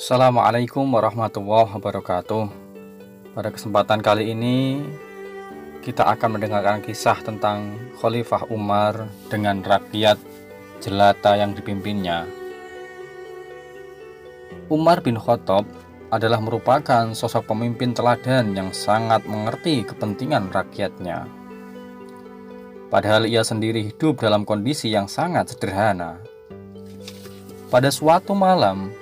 Assalamualaikum warahmatullahi wabarakatuh. Pada kesempatan kali ini kita akan mendengarkan kisah tentang Khalifah Umar dengan rakyat jelata yang dipimpinnya. Umar bin Khattab adalah merupakan sosok pemimpin teladan yang sangat mengerti kepentingan rakyatnya. Padahal ia sendiri hidup dalam kondisi yang sangat sederhana. Pada suatu malam,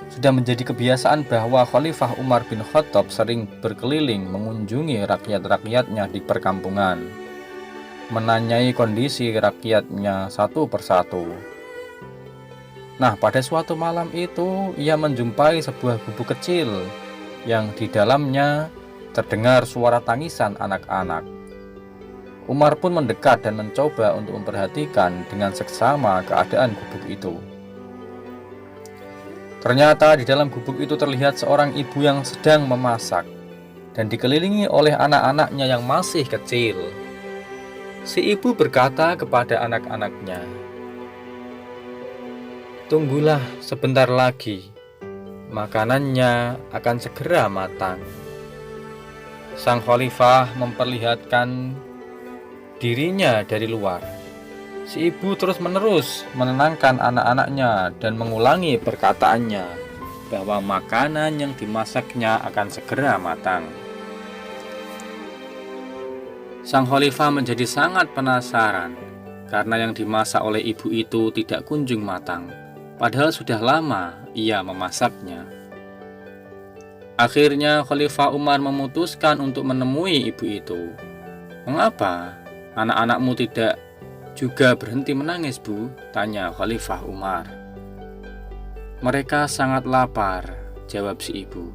sudah menjadi kebiasaan bahwa Khalifah Umar bin Khattab sering berkeliling mengunjungi rakyat-rakyatnya di perkampungan, menanyai kondisi rakyatnya satu persatu. Nah, pada suatu malam itu ia menjumpai sebuah gubuk kecil yang di dalamnya terdengar suara tangisan anak-anak. Umar pun mendekat dan mencoba untuk memperhatikan dengan seksama keadaan gubuk itu. Ternyata di dalam gubuk itu terlihat seorang ibu yang sedang memasak dan dikelilingi oleh anak-anaknya yang masih kecil. Si ibu berkata kepada anak-anaknya, "Tunggulah sebentar lagi, makanannya akan segera matang." Sang khalifah memperlihatkan dirinya dari luar. Si ibu terus-menerus menenangkan anak-anaknya dan mengulangi perkataannya bahwa makanan yang dimasaknya akan segera matang. Sang khalifah menjadi sangat penasaran karena yang dimasak oleh ibu itu tidak kunjung matang, padahal sudah lama ia memasaknya. Akhirnya Khalifah Umar memutuskan untuk menemui ibu itu. "Mengapa anak-anakmu tidak juga berhenti menangis, Bu?" tanya Khalifah Umar. "Mereka sangat lapar," jawab si ibu.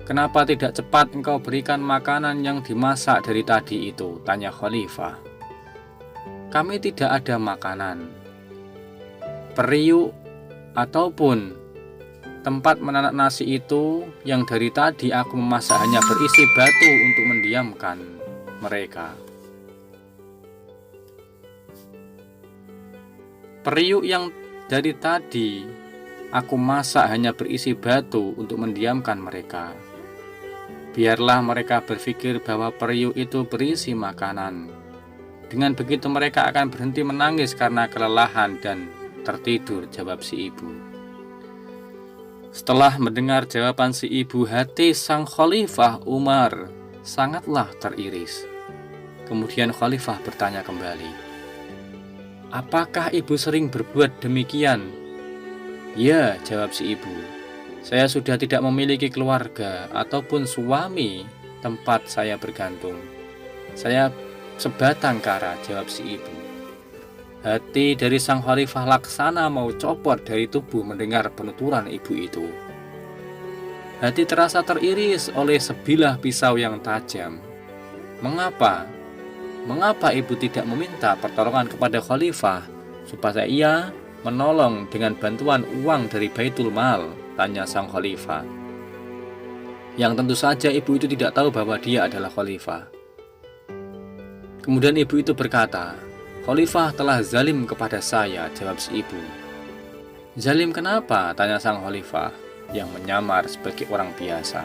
"Kenapa tidak cepat engkau berikan makanan yang dimasak dari tadi itu?" tanya Khalifah. "Kami tidak ada makanan, periuk ataupun tempat menanak nasi itu yang dari tadi aku memasak hanya berisi batu untuk mendiamkan mereka. Periuk yang dari tadi aku masak hanya berisi batu untuk mendiamkan mereka. Biarlah mereka berpikir bahwa periuk itu berisi makanan. Dengan begitu mereka akan berhenti menangis karena kelelahan dan tertidur," jawab si ibu. Setelah mendengar jawaban si ibu, hati sang Khalifah Umar sangatlah teriris. Kemudian Khalifah bertanya kembali, "Apakah ibu sering berbuat demikian?" "Ya," jawab si ibu. "Saya sudah tidak memiliki keluarga ataupun suami tempat saya bergantung. Saya sebatang kara," jawab si ibu. Hati dari sang khalifah laksana mau copot dari tubuh mendengar penuturan ibu itu. Hati terasa teriris oleh sebilah pisau yang tajam. Mengapa ibu tidak meminta pertolongan kepada khalifah supaya ia menolong dengan bantuan uang dari Baitul Mal, tanya sang khalifah. Yang tentu saja ibu itu tidak tahu bahwa dia adalah khalifah. Kemudian ibu itu berkata, "Khalifah telah zalim kepada saya," jawab si ibu. "Zalim kenapa?" tanya sang khalifah yang menyamar sebagai orang biasa.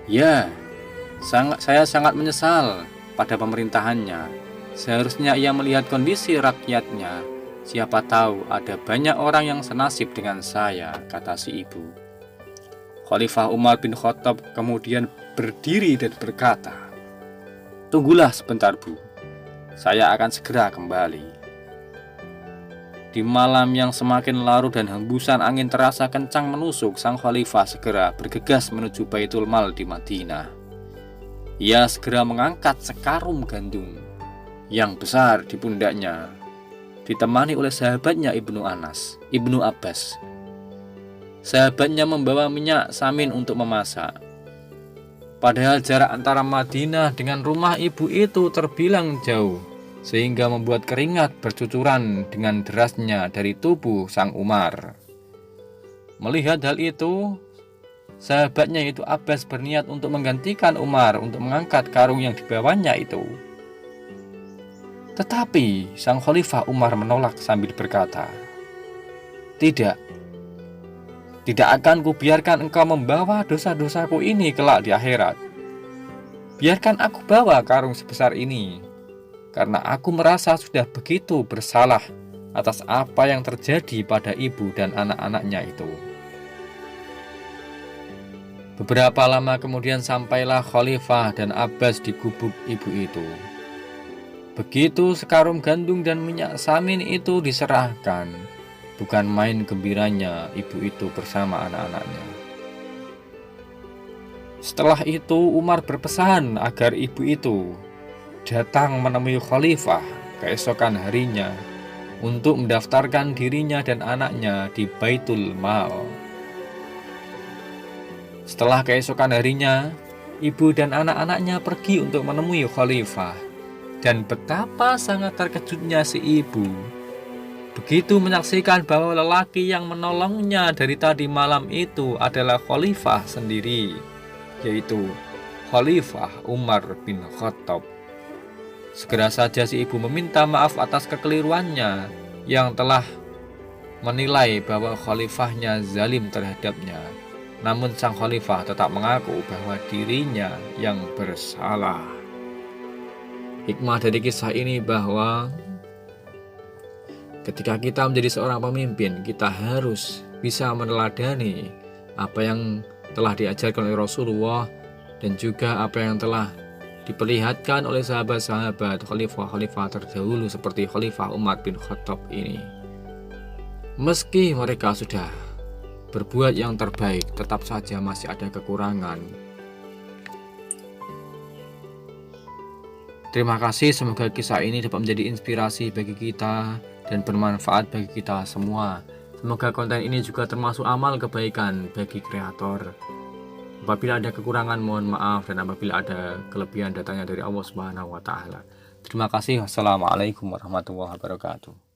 "Ya, saya sangat menyesal pada pemerintahannya. Seharusnya ia melihat kondisi rakyatnya. Siapa tahu ada banyak orang yang senasib dengan saya," kata si ibu. Khalifah Umar bin Khattab kemudian berdiri dan berkata, "Tunggulah sebentar, Bu. Saya akan segera kembali." Di malam yang semakin larut dan hembusan angin terasa kencang menusuk, sang khalifah segera bergegas menuju Baitul Mal di Madinah. Ia segera mengangkat sekarung gandum yang besar di pundaknya, ditemani oleh sahabatnya Ibnu Abbas. Sahabatnya membawa minyak samin untuk memasak. Padahal jarak antara Madinah dengan rumah ibu itu terbilang jauh, sehingga membuat keringat bercucuran dengan derasnya dari tubuh sang Umar. Melihat hal itu, sahabatnya yaitu Abbas berniat untuk menggantikan Umar untuk mengangkat karung yang dibawanya itu. Tetapi sang khalifah Umar menolak sambil berkata, "Tidak, Tidak akan kubiarkan engkau membawa dosa-dosaku ini kelak di akhirat. Biarkan aku bawa karung sebesar ini, karena aku merasa sudah begitu bersalah atas apa yang terjadi pada ibu dan anak-anaknya itu. Beberapa lama kemudian sampailah Khalifah dan Abbas di gubuk ibu itu. Begitu sekarung gandum dan minyak samin itu diserahkan, bukan main gembiranya ibu itu bersama anak-anaknya. Setelah itu Umar berpesan agar ibu itu datang menemui Khalifah keesokan harinya untuk mendaftarkan dirinya dan anaknya di Baitul Mal. Setelah keesokan harinya, ibu dan anak-anaknya pergi untuk menemui Khalifah. Dan betapa sangat terkejutnya si ibu begitu menyaksikan bahwa lelaki yang menolongnya dari tadi malam itu adalah Khalifah sendiri, yaitu Khalifah Umar bin Khattab. Segera saja si ibu meminta maaf atas kekeliruannya yang telah menilai bahwa khalifahnya zalim terhadapnya. Namun sang khalifah tetap mengaku bahwa dirinya yang bersalah. Hikmah dari kisah ini bahwa ketika kita menjadi seorang pemimpin, kita harus bisa meneladani apa yang telah diajarkan oleh Rasulullah dan juga apa yang telah diperlihatkan oleh sahabat-sahabat khalifah-khalifah terdahulu seperti Khalifah Umar bin Khattab ini. Meski mereka sudah berbuat yang terbaik, tetap saja masih ada kekurangan. Terima kasih, semoga kisah ini dapat menjadi inspirasi bagi kita dan bermanfaat bagi kita semua. Semoga konten ini juga termasuk amal kebaikan bagi kreator. Apabila ada kekurangan mohon maaf, dan apabila ada kelebihan datangnya dari Allah Subhanahu wa Ta'ala. Terima kasih. Wassalamualaikum warahmatullahi wabarakatuh.